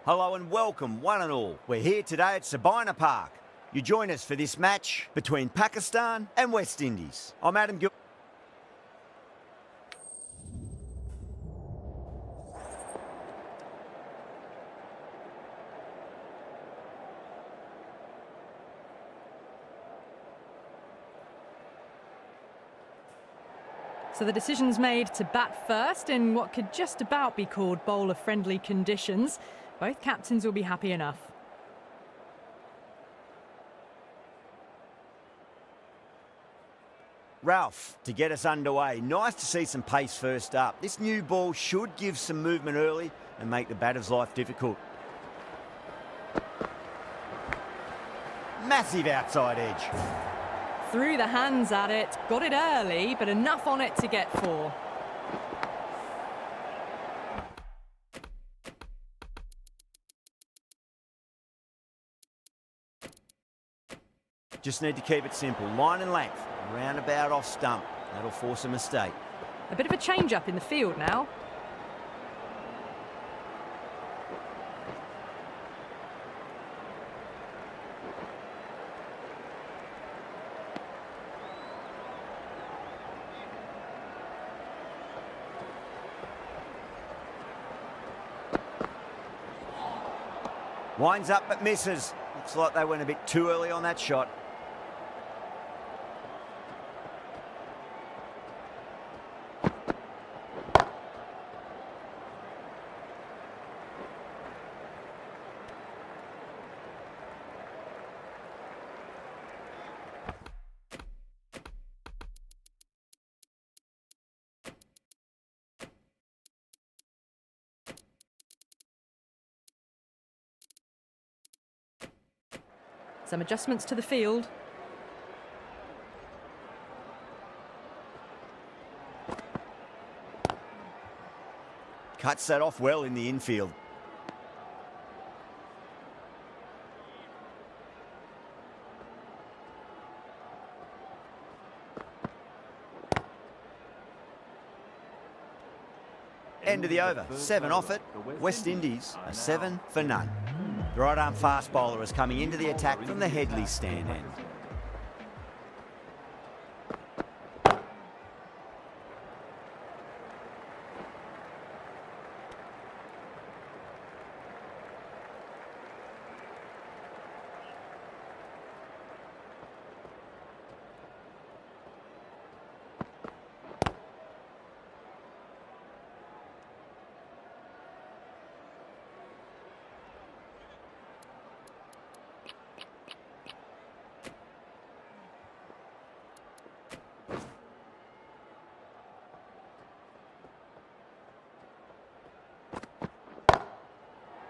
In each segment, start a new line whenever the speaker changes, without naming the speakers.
Hello and welcome, one and all. We're here today at Sabina Park. You join us for this match between Pakistan and West Indies. I'm Adam Gill.
So the decision's made to bat first in what could just about be called bowler-friendly conditions. Both captains will be happy enough.
Ralph, to get us underway, nice to see some pace first up. This new ball should give some movement early and make the batter's life difficult. Massive outside edge.
Threw the hands at it, got it early, but enough on it to get 4.
Just need to keep it simple. Line and length, roundabout off stump. That'll force a mistake.
A bit of a change-up in the field now.
Winds up but misses. Looks like they went a bit too early on that shot.
Some adjustments to the field.
Cuts that off well in the infield. End of the over. 7 off it. West Indies are 7 for none. The right-arm fast bowler is coming into the attack from the Headley stand end.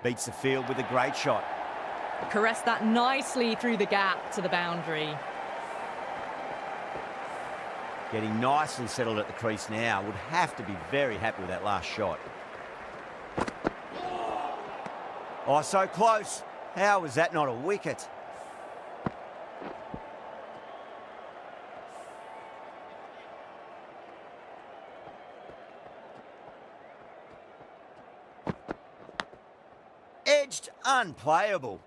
Beats the field with a great shot.
Caressed that nicely through the gap to the boundary.
Getting nicely settled at the crease now. Would have to be very happy with that last shot. Oh, so close. How was that not a wicket? Edged, unplayable.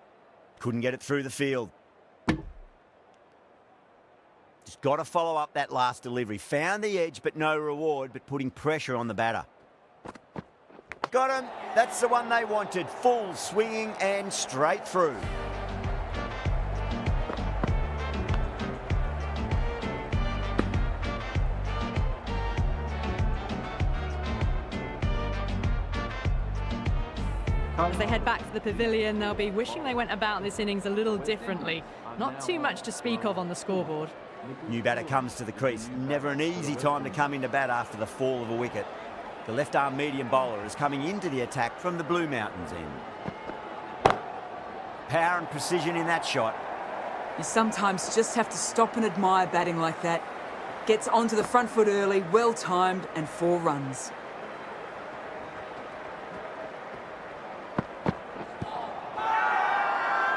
Couldn't get it through the field. Just got to follow up that last delivery. Found the edge, but no reward, but putting pressure on the batter. Got him. That's the one they wanted. Full swinging and straight through.
As they head back to the pavilion, they'll be wishing they went about this innings a little differently. Not too much to speak of on the scoreboard.
New batter comes to the crease. Never an easy time to come into bat after the fall of a wicket. The left-arm medium bowler is coming into the attack from the Blue Mountains end. Power and precision in that shot.
You sometimes just have to stop and admire batting like that. Gets onto the front foot early, well timed, and 4 runs.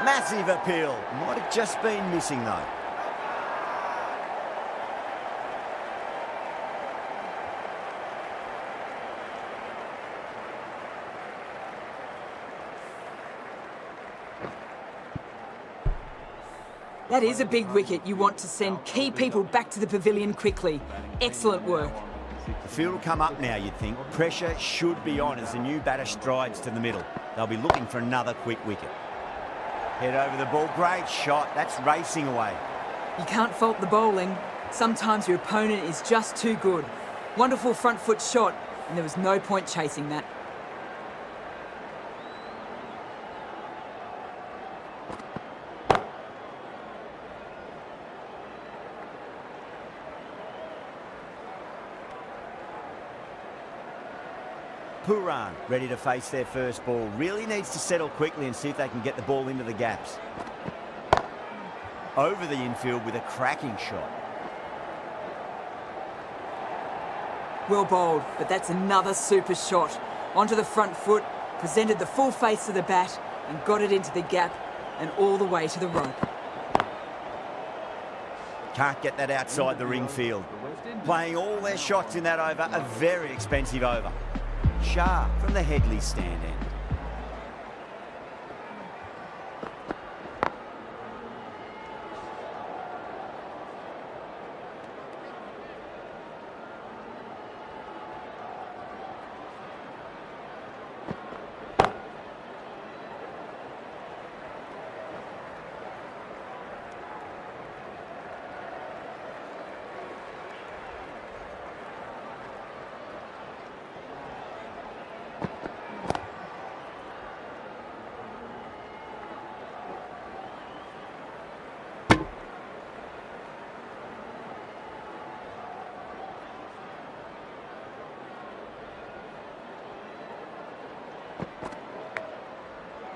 Massive appeal. Might have just been missing though.
That is a big wicket. You want to send key people back to the pavilion quickly. Excellent work.
The field will come up now, you'd think. Pressure should be on as the new batter strides to the middle. They'll be looking for another quick wicket. Head over the ball. Great shot. That's racing away.
You can't fault the bowling. Sometimes your opponent is just too good. Wonderful front foot shot, and there was no point chasing that.
Puran ready to face their first ball. Really needs to settle quickly and see if they can get the ball into the gaps. Over the infield with a cracking shot.
Well bowled, but that's another super shot. Onto the front foot, presented the full face of the bat and got it into the gap and all the way to the rope.
Can't get that outside the ring field. Playing all their shots in that over, a very expensive over. Shah from the Headley stand end.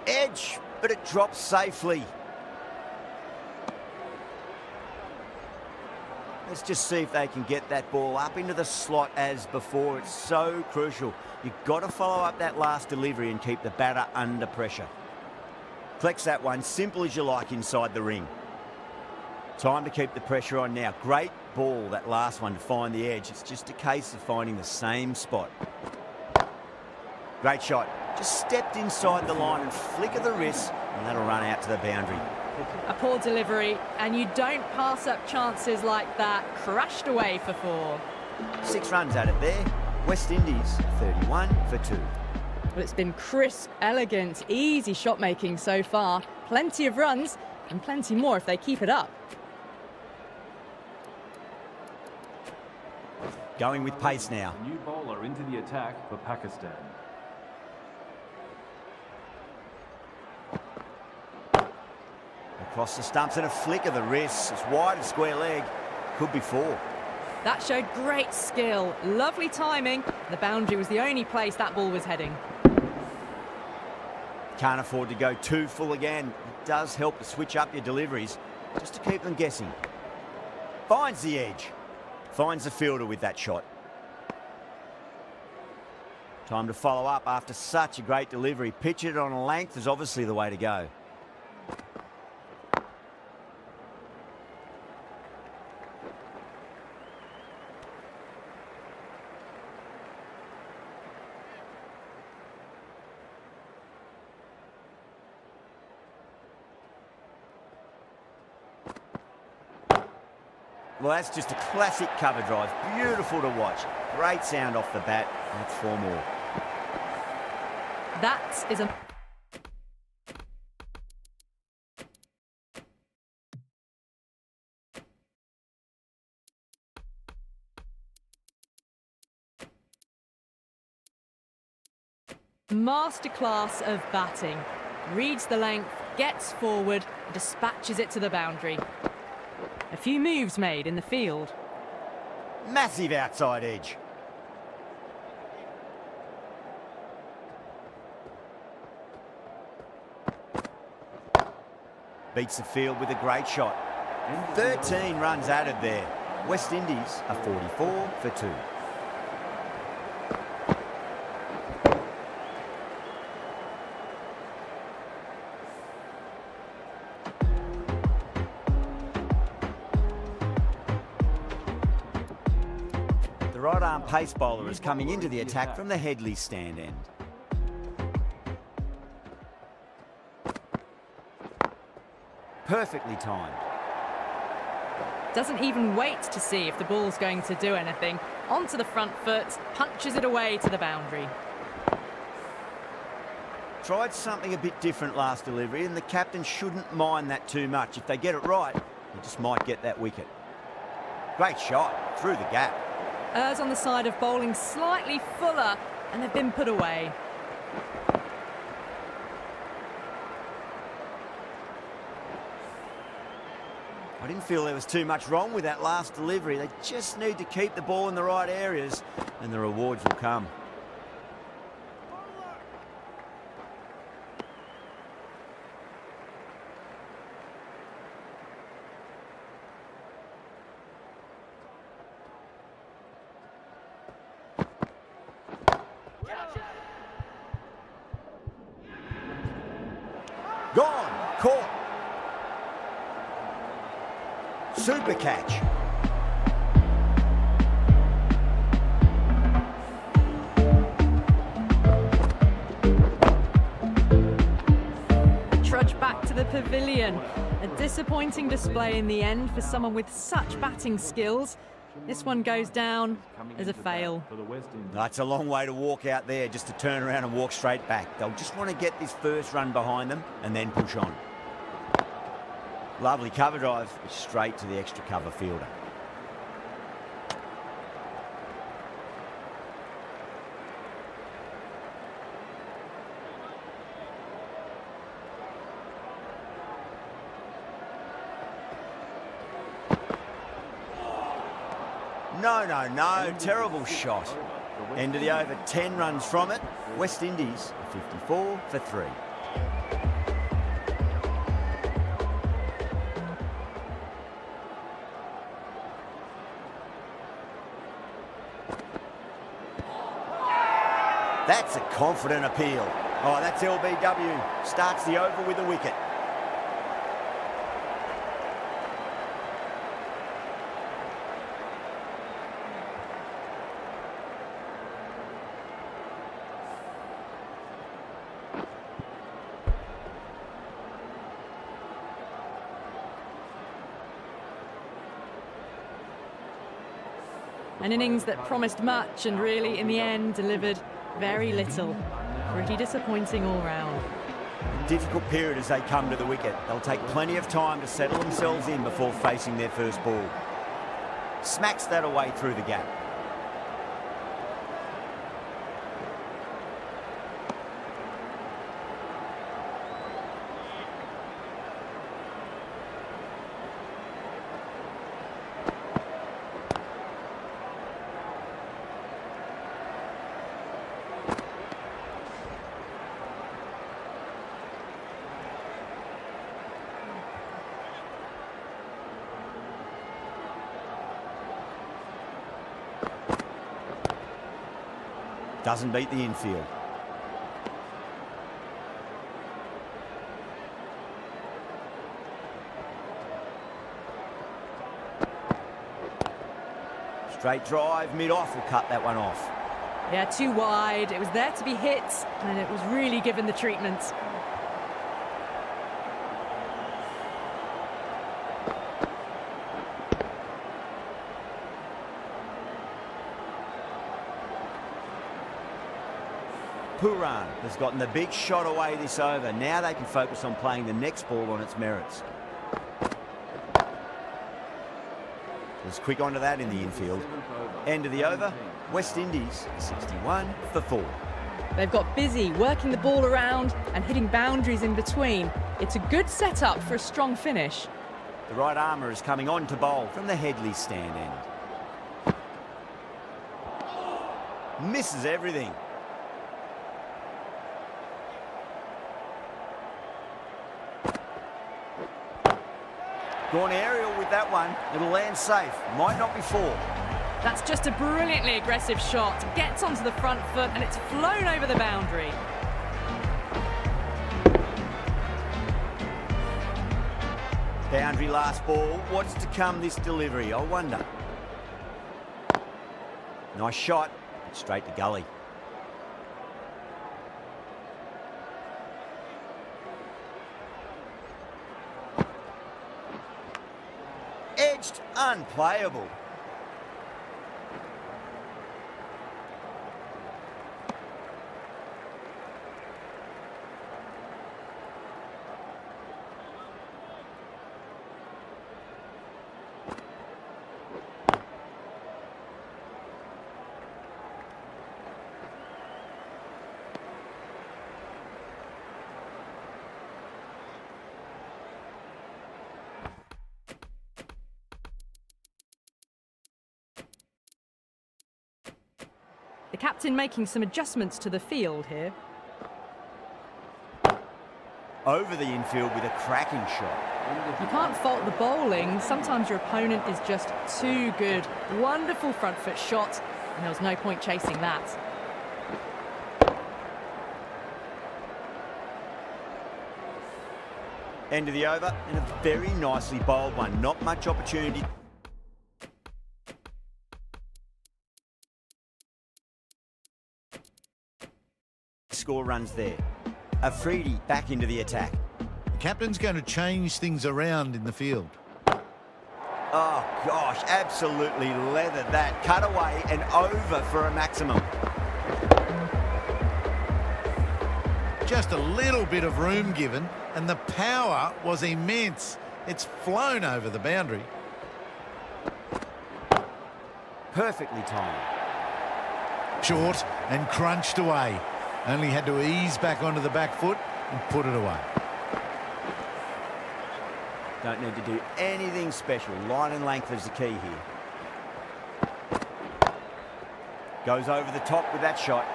Edge, but it drops safely. Let's just see if they can get that ball up into the slot as before. It's so crucial. You've got to follow up that last delivery and keep the batter under pressure. Collects that one, simple as you like, inside the ring. Time to keep the pressure on now. Great ball, that last one, to find the edge. It's just a case of finding the same spot. Great shot. Just stepped inside the line and flick of the wrist, and that'll run out to the boundary.
A poor delivery, and you don't pass up chances like that. Crashed away for 4.
6 runs out of there. Westindies 31 for 2.
Well, it's been crisp, elegant, easy shot making so far. Plenty of runs, and plenty more if they keep it up.
Going with pace now.
New bowler into the attack for Pakistan.
Across the stumps and a flick of the wrist. It's wide and square leg. Could be 4.
That showed great skill, lovely timing. The boundary was the only place that ball was heading.
Can't afford to go too full again. It does help to switch up your deliveries, just to keep them guessing. Finds the edge. Finds the fielder with that shot. Time to follow up after such a great delivery. Pitch it on a length is obviously the way to go. Well, that's just a classic cover drive. Beautiful to watch. Great sound off the bat. That's 4 more.
That is a... masterclass of batting. Reads the length, gets forward, dispatches it to the boundary. A few moves made in the field.
Massive outside edge. Beats the field with a great shot. 13 runs added there. Westindies are 44 for 2. The right-arm pace bowler is coming into the attack from the Headley stand end. Perfectly timed.
Doesn't even wait to see if the ball's going to do anything. Onto the front foot, punches it away to the boundary.
Tried something a bit different last delivery, and the captain shouldn't mind that too much. If they get it right, they just might get that wicket. Great shot, through the gap.
Errs on the side of bowling slightly fuller, and they've been put away.
I didn't feel there was too much wrong with that last delivery. They just need to keep the ball in the right areas, and the rewards will come. Gone, caught. Super catch.
Trudge back to the pavilion. A disappointing display in the end for someone with such batting skills. This one goes down as a fail.
For the Westindies.
That's a long way to walk out there just to turn around and walk straight back. They'll just want to get this first run behind them and then push on. Lovely cover drive, but straight to the extra cover fielder. No, terrible shot. End of the over, 10 runs from it. West Indies, 54 for 3. That's a confident appeal. Oh, that's LBW. Starts the over with a wicket.
An innings that promised much and really, in the end, delivered very little. Pretty disappointing all round.
Difficult period as they come to the wicket. They'll take plenty of time to settle themselves in before facing their first ball. Smacks that away through the gap. Doesn't beat the infield. Straight drive, mid-off will cut that one off.
Yeah, too wide. It was there to be hit, and it was really given the treatment.
Puran has gotten the big shot away this over. Now they can focus on playing the next ball on its merits. Was quick onto that in the infield. End of the over, West Indies 61 for 4.
They've got busy working the ball around and hitting boundaries in between. It's a good setup for a strong finish.
The right armour is coming on to bowl from the Headley stand end. Misses everything. Gone aerial with that one. It'll land safe. Might not be 4.
That's just a brilliantly aggressive shot. Gets onto the front foot and it's flown over the boundary.
Boundary last ball. What's to come this delivery, I wonder. Nice shot. Straight to gully. Edge stretched, unplayable.
The captain making some adjustments to the field here.
Over the infield with a cracking shot.
You can't fault the bowling. Sometimes your opponent is just too good. Wonderful front foot shot, and there was no point chasing that.
End of the over, and a very nicely bowled one. Not much opportunity. Score runs there. Afridi back into the attack.
The captain's going to change things around in the field.
Oh gosh, absolutely leathered that. Cut away and over for a maximum.
Just a little bit of room given, and the power was immense. It's flown over the boundary.
Perfectly timed.
Short and crunched away. Only had to ease back onto the back foot and put it away.
Don't need to do anything special. Line and length is the key here. Goes over the top with that shot.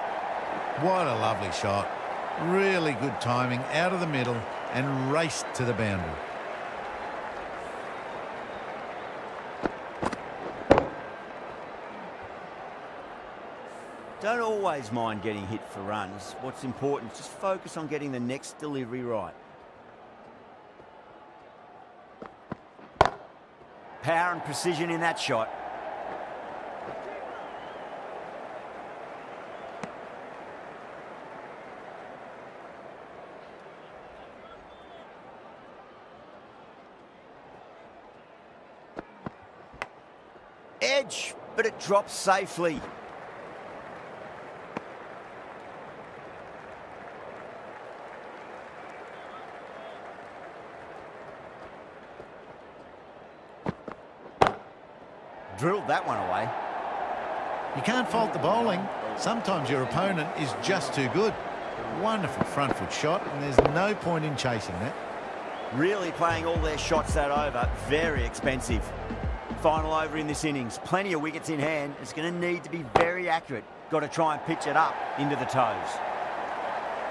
What a lovely shot. Really good timing out of the middle and raced to the boundary.
Don't always mind getting hit for runs. What's important is just focus on getting the next delivery right. Power and precision in that shot. Edge, but it drops safely. Drilled that one away.
You can't fault the bowling. Sometimes your opponent is just too good. Wonderful front foot shot, and there's no point in chasing that.
Really playing all their shots that over. Very expensive. Final over in this innings. Plenty of wickets in hand. It's going to need to be very accurate. Got to try and pitch it up into the toes.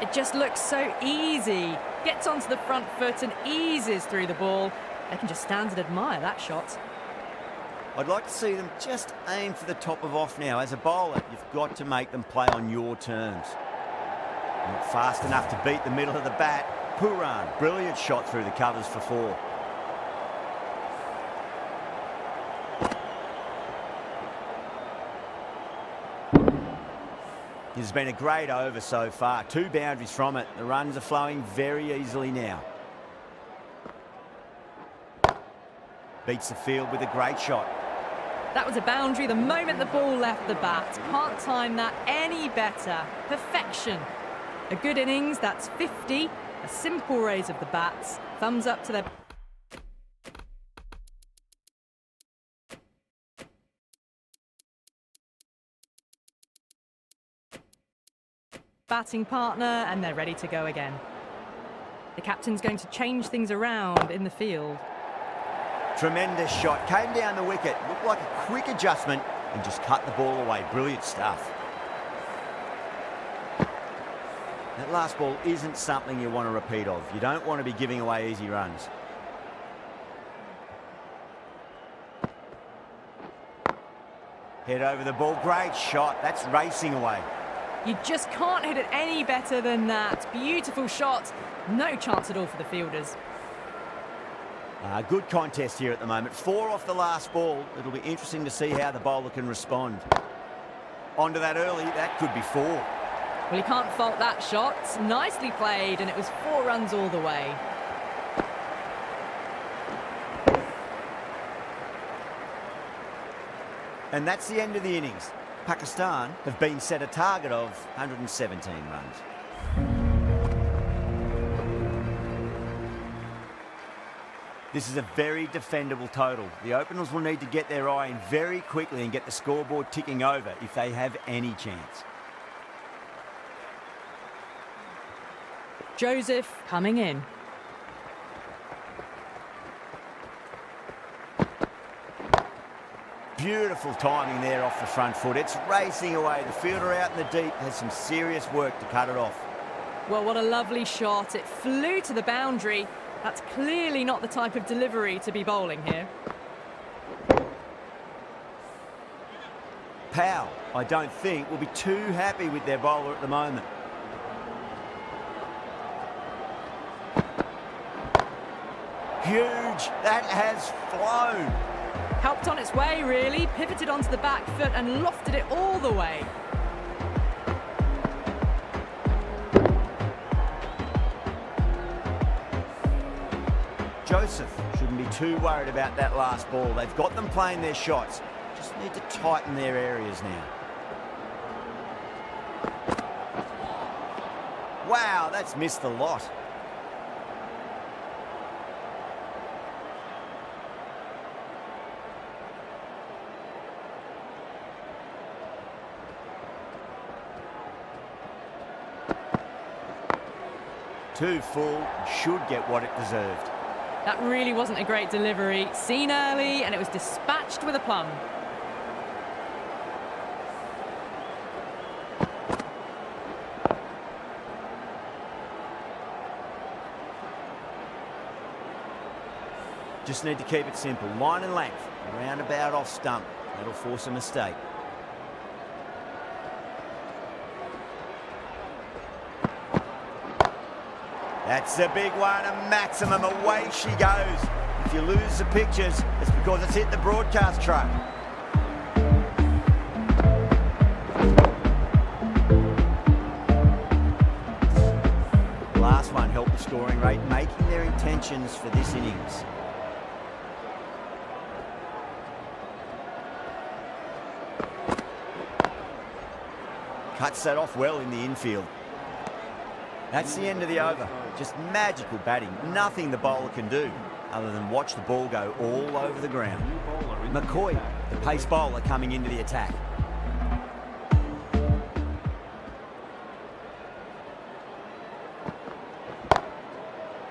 It just looks so easy. Gets onto the front foot and eases through the ball. They can just stand and admire that shot.
I'd like to see them just aim for the top of off now. As a bowler, you've got to make them play on your terms. Not fast enough to beat the middle of the bat. Puran, brilliant shot through the covers for 4. This has been a great over so far. 2 boundaries from it. The runs are flowing very easily now. Beats the field with a great shot.
That was a boundary the moment the ball left the bat. Can't time that any better. Perfection. A good innings, that's 50. A simple raise of the bats. Thumbs up to their... batting partner, and they're ready to go again. The captain's going to change things around in the field.
Tremendous shot. Came down the wicket. Looked like a quick adjustment and just cut the ball away. Brilliant stuff. That last ball isn't something you want to repeat of. You don't want to be giving away easy runs. Head over the ball. Great shot. That's racing away.
You just can't hit it any better than that. Beautiful shot. No chance at all for the fielders.
Good contest here at the moment. 4 off the last ball. It'll be interesting to see how the bowler can respond. Onto that early. That could be 4.
Well, you can't fault that shot. Nicely played, and it was 4 runs all the way.
And that's the end of the innings. Pakistan have been set a target of 117 runs. This is a very defendable total. The openers will need to get their eye in very quickly and get the scoreboard ticking over if they have any chance.
Joseph coming in.
Beautiful timing there off the front foot. It's racing away. The fielder out in the deep has some serious work to cut it off.
Well, what a lovely shot. It flew to the boundary. That's clearly not the type of delivery to be bowling here.
Powell, I don't think, will be too happy with their bowler at the moment. Huge. That has flown.
Helped on its way, really. Pivoted onto the back foot and lofted it all the way.
Joseph shouldn't be too worried about that last ball. They've got them playing their shots. Just need to tighten their areas now. Wow, that's missed the lot. Too full, should get what it deserved.
That really wasn't a great delivery. Seen early, and it was dispatched with a plum.
Just need to keep it simple. Line and length, around about off stump. That'll force a mistake. That's a big one, a maximum. Away she goes. If you lose the pictures, it's because it's hit the broadcast truck. The last one helped the scoring rate, making their intentions for this innings. Cuts that off well in the infield. That's the end of the over. Just magical batting. Nothing the bowler can do other than watch the ball go all over the ground. McCoy, the pace bowler, coming into the attack.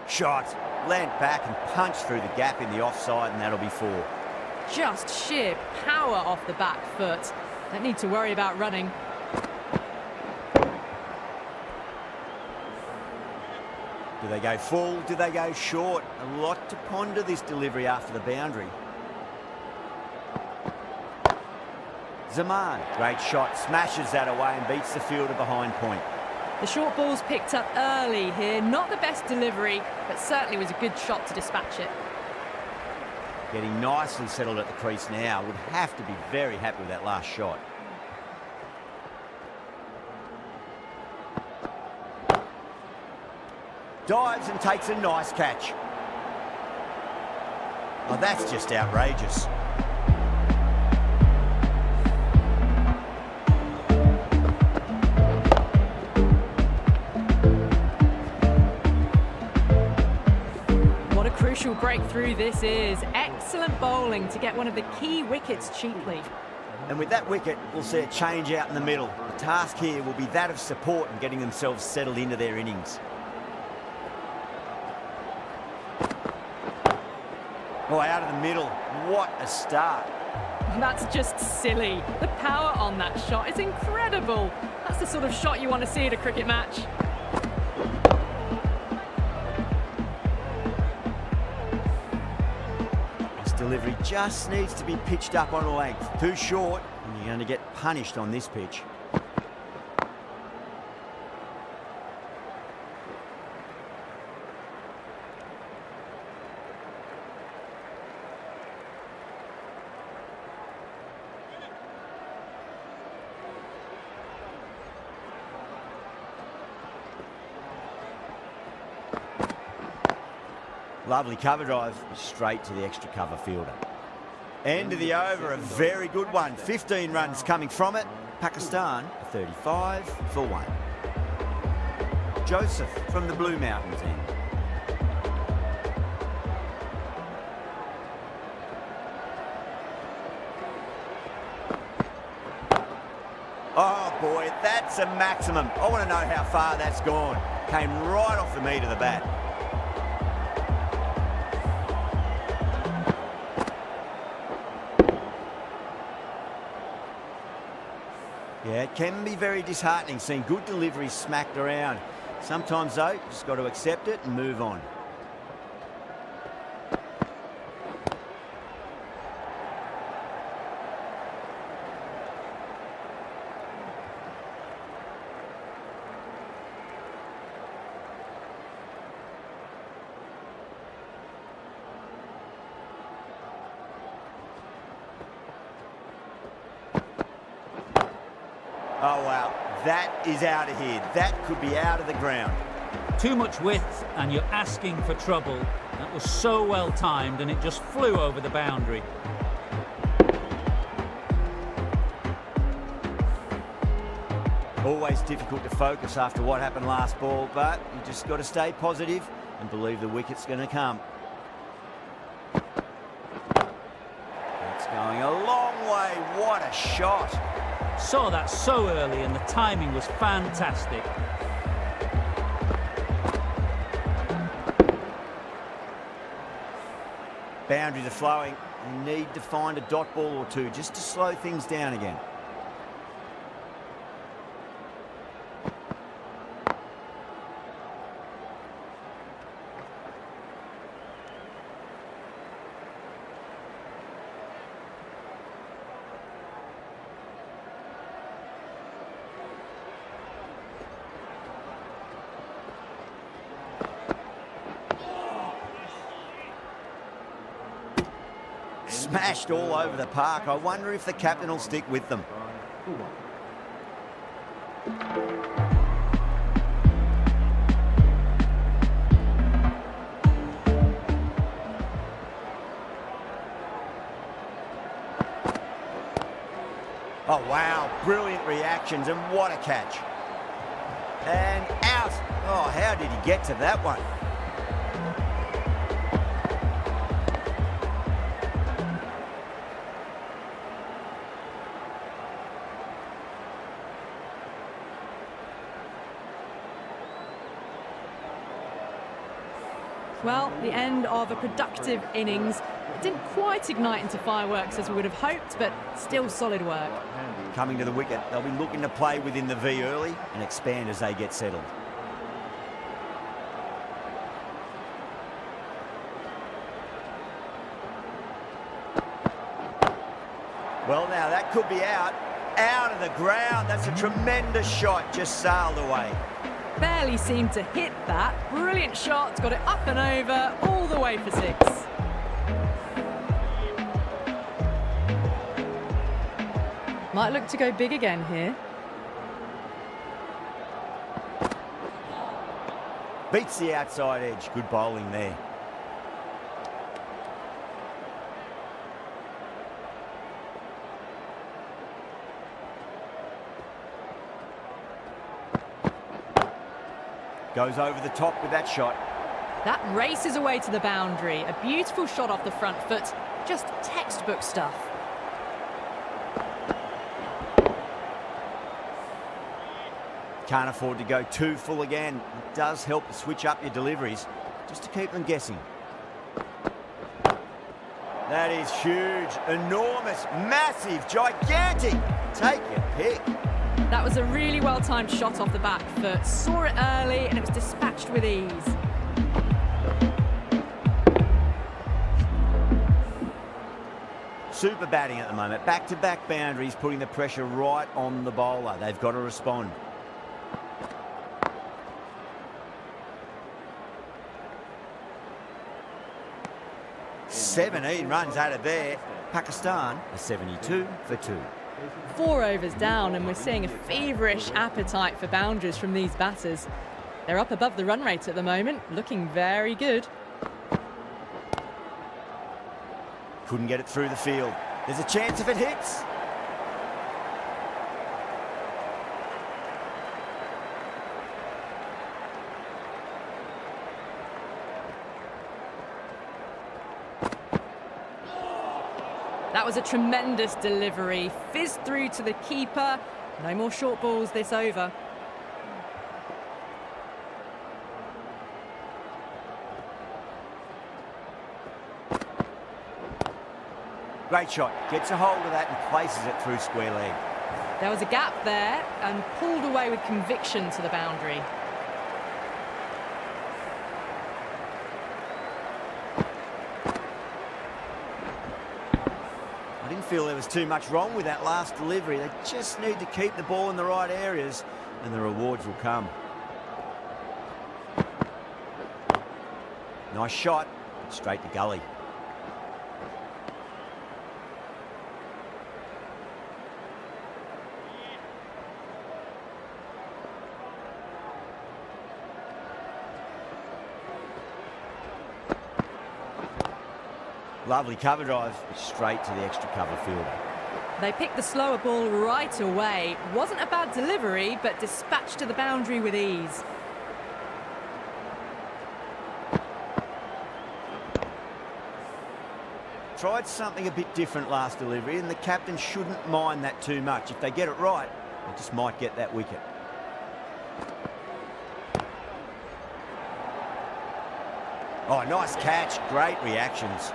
Shot. Leant back and punched through the gap in the offside, and that'll be 4.
Just sheer power off the back foot. Don't need to worry about running.
Do they go full? Do they go short? A lot to ponder this delivery after the boundary. Zaman, great shot, smashes that away and beats the fielder behind point.
The short ball's picked up early here. Not the best delivery, but certainly was a good shot to dispatch it.
Getting nicely settled at the crease now. Would have to be very happy with that last shot. Dives and takes a nice catch. Oh, that's just outrageous.
What a crucial breakthrough this is. Excellent bowling to get one of the key wickets cheaply.
And with that wicket, we'll see a change out in the middle. The task here will be that of support and getting themselves settled into their innings. Oh, out of the middle. What a start.
That's just silly. The power on that shot is incredible. That's the sort of shot you want to see at a cricket match.
This delivery just needs to be pitched up on a length. Too short, and you're going to get punished on this pitch. Lovely cover drive, straight to the extra cover fielder. End of the over, a very good one. 15 runs coming from it. Pakistan, a 35 for 1. Joseph from the Blue Mountains end. Oh boy, that's a maximum. I want to know how far that's gone. Came right off the meat of the bat. Yeah, it can be very disheartening seeing good deliveries smacked around. Sometimes though, just got to accept it and move on. Oh, wow. That is out of here. That could be out of the ground.
Too much width, and you're asking for trouble. That was so well timed, and it just flew over the boundary.
Always difficult to focus after what happened last ball, but you just got to stay positive and believe the wicket's going to come. It's going a long way. What a shot.
Saw that so early, and the timing was fantastic.
Boundaries are flowing. You need to find a dot ball or two just to slow things down again. Smashed all over the park. I wonder if the captain will stick with them. Oh, wow. Brilliant reactions, and what a catch. And out. Oh, how did he get to that one?
Well, the end of a productive innings. It didn't quite ignite into fireworks as we would have hoped, but still solid work.
Coming to the wicket, they'll be looking to play within the V early and expand as they get settled. Well, now that could be out of the ground. That's a tremendous shot, just sailed away.
Barely seemed to hit that. Brilliant shot, got it up and over, all the way for 6. Might look to go big again here.
Beats the outside edge. Good bowling there. Goes over the top with that shot.
That races away to the boundary. A beautiful shot off the front foot. Just textbook stuff.
Can't afford to go too full again. It does help to switch up your deliveries, just to keep them guessing. That is huge, enormous, massive, gigantic. Take your pick.
That was a really well-timed shot off the back foot. Saw it early and it was dispatched with ease.
Super batting at the moment. Back-to-back boundaries, putting the pressure right on the bowler. They've got to respond. "17 runs out of there. Pakistan, a 72 for 2.
4 overs down, and we're seeing a feverish appetite for boundaries from these batters. They're up above the run rate at the moment, looking very good.
Couldn't get it through the field. There's a chance if it hits.
That was a tremendous delivery. Fizzed through to the keeper. No more short balls this over.
Great shot. Gets a hold of that and places it through square leg.
There was a gap there and pulled away with conviction to the boundary.
I didn't feel there was too much wrong with that last delivery. They just need to keep the ball in the right areas and the rewards will come. Nice shot, straight to gully. Lovely cover drive, straight to the extra cover fielder.
They picked the slower ball right away. Wasn't a bad delivery, but dispatched to the boundary with ease.
Tried something a bit different last delivery, and the captain shouldn't mind that too much. If they get it right, they just might get that wicket. Oh, nice catch. Great reactions.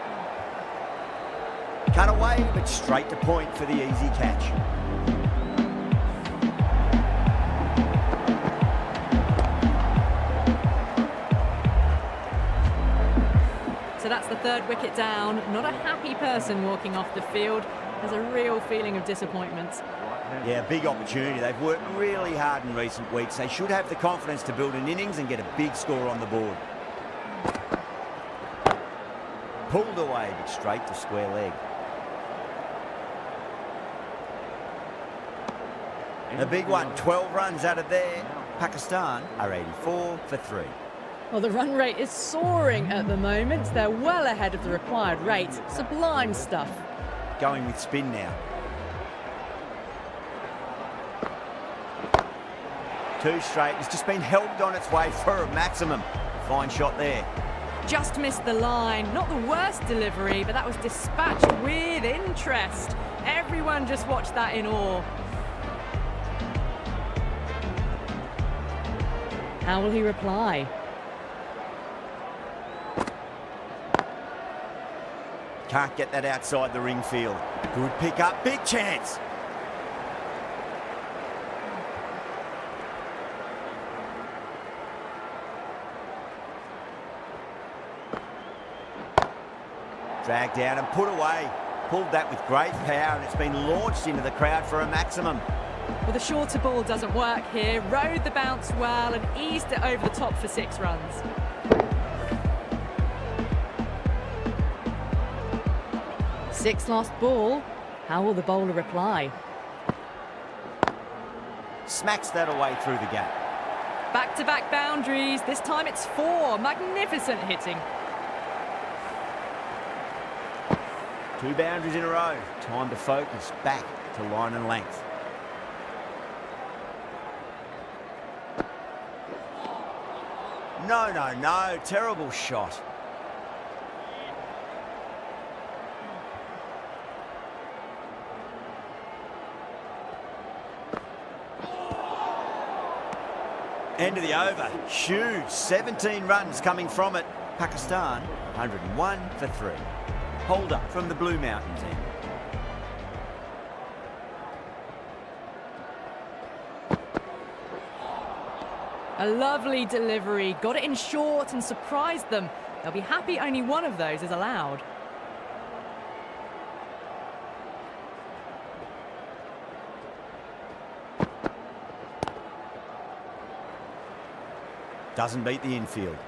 Cut away, but straight to point for the easy catch.
So that's the third wicket down. Not a happy person walking off the field. There's a real feeling of disappointment.
Yeah, big opportunity. They've worked really hard in recent weeks. They should have the confidence to build an innings and get a big score on the board. Pulled away, but straight to square leg. A big one, 12 runs out of there. Pakistan are 84 for 3.
Well, the run rate is soaring at the moment. They're well ahead of the required rate. Sublime stuff.
Going with spin now. 2 straight. It's just been helped on its way for a maximum. Fine shot there.
Just missed the line. Not the worst delivery, but that was dispatched with interest. Everyone just watched that in awe. How will he reply?
Can't get that outside the ring field. Good pick up, big chance. Dragged down and put away. Pulled that with great power and it's been launched into the crowd for a maximum.
Well, the shorter ball doesn't work here. Rode the bounce well and eased it over the top for 6 runs. Sixth last ball. How will the bowler reply?
Smacks that away through the gap.
Back-to-back boundaries. This time it's 4. Magnificent hitting.
2 boundaries in a row. Time to focus back to line and length. No, no, no. Terrible shot. End of the over. Huge. 17 runs coming from it. Pakistan, 101 for 3. Hold up from the Blue Mountains end.
A lovely delivery. Got it in short and surprised them. They'll be happy only one of those is allowed.
Doesn't beat the infield.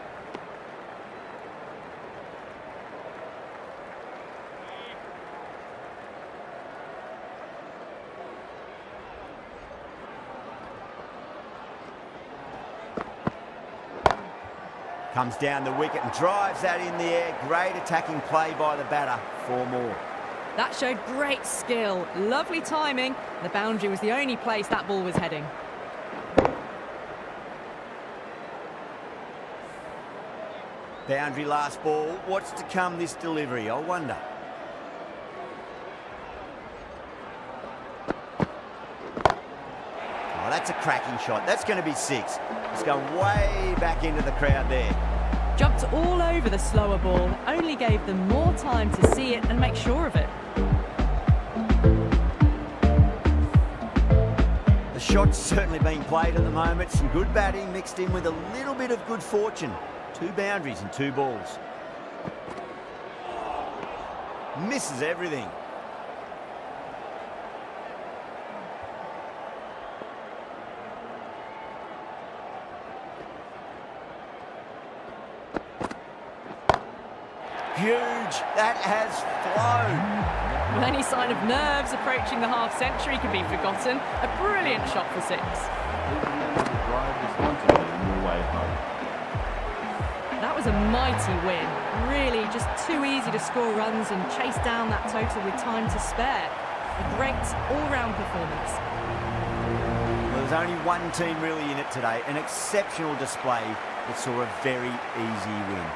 Comes down the wicket and drives that in the air. Great attacking play by the batter. 4 more.
That showed great skill, lovely timing. The boundary was the only place that ball was heading.
Boundary last ball. What's to come this delivery, I wonder? Oh, that's a cracking shot. That's going to be 6. It's going way back into the crowd there.
Jumped all over the slower ball, only gave them more time to see it and make sure of it.
The shot's certainly being played at the moment. Some good batting mixed in with a little bit of good fortune. 2 boundaries and 2 balls. Misses everything. Huge. That has flown.
Well, any sign of nerves approaching the half-century can be forgotten. A brilliant shot for 6. That was a mighty win. Really just too easy to score runs and chase down that total with time to spare. A great all-round performance.
Well, there's only one team really in it today. An exceptional display that saw a very easy win.